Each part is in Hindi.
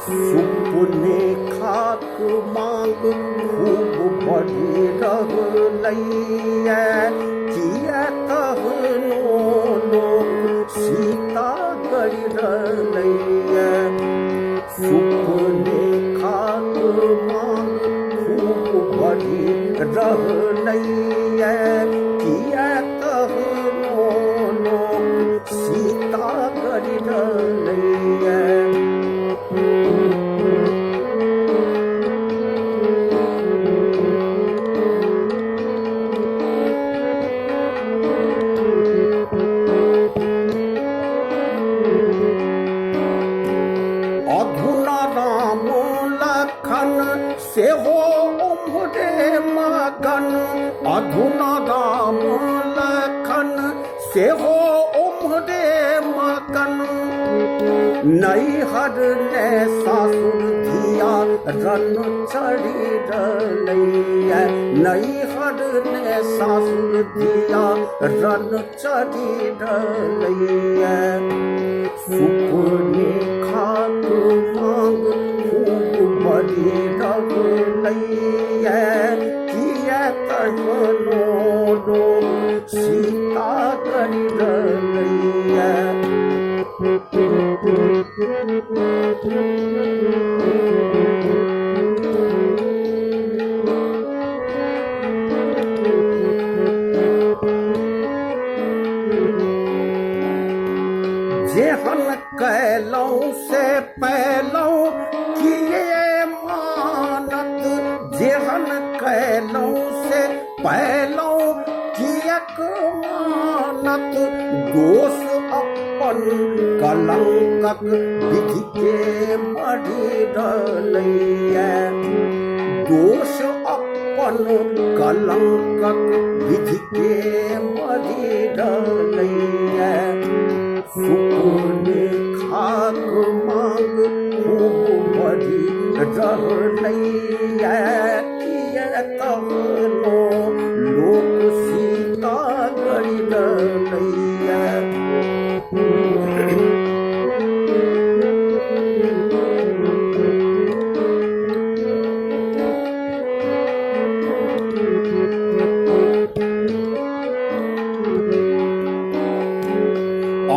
सुपने खाक मांग खूब बढ़ी रहलैया किया कहनो लोक सीता गढ़ी रहलैया सुपने खाक मांग खूब बढ़ी रहलैया किया कहनो लोक सीता गढ़ी रहलैया अधुना राम लखन से हो उम्रे मगन अधुना राम लखन से हो उम्रे मगन नैहर ने सासुर धिया रन चढ़ी रहलैया नैहर ने सासुर धिया रन चढ़ी रहलैया सुपने खाक मांग खूब बढ़ी रहलैया किया कहनो लोक सीता गढ़ी रहलैया जेहन कैलौं से पैलौं किए मानत जेहन कैलौं से पैलौं कियक मानत दोष अपन कलंकक विधि के मढ़ी रहलैया दोष अपन कलंकक विधि के मढ़ी रहलैया सुपने खाक मांग खूब बढ़ी रहलैया किया कहनो लोक सीता गढ़ी रहलैया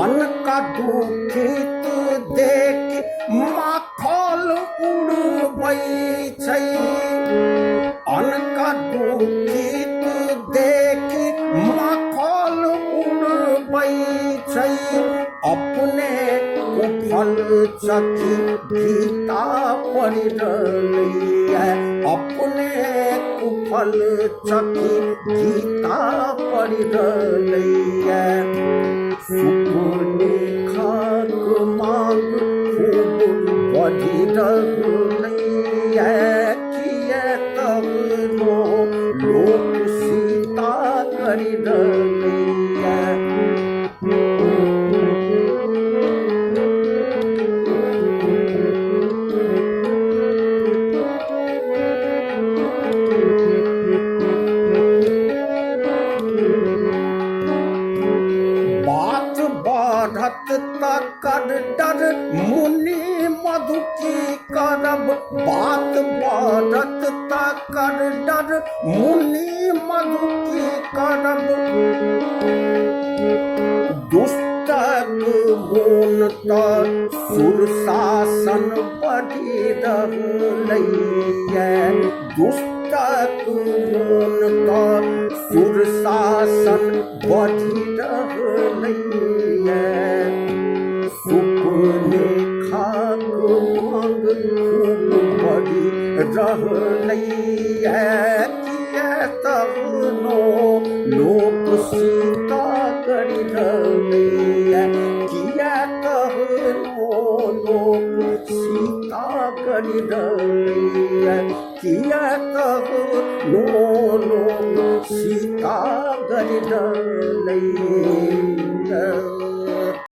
अनका दुखित देख माखल उड़बै छै अनका दुखित देख माखल उड़बै छै अपने उफल चकी गीता पढ़ि रहलैया अपने उफल चकी गीता पढ़ि रहलैया सुपने खाक मांग खूब बढ़ी रहलैया किया कहनो लोक सीता गढ़ी रहलैया बढ़त तकर डर मुनि मधु की करब बात बढ़त तकर डर मुनि मधु की करब दुष्टक मोन तर सुर शासन बढ़ी रहलैया दुष्टक मोन तर सुर शासन बढ़ी रहलैया सुपने खाक मांग खूब बढ़ी रहलैया किया कहनो लोक सीता गढ़ी रहलैया किया कहनो लोक सीता गढ़ी रहलैया किया कहनो लोक सीता गढ़ी रहलैया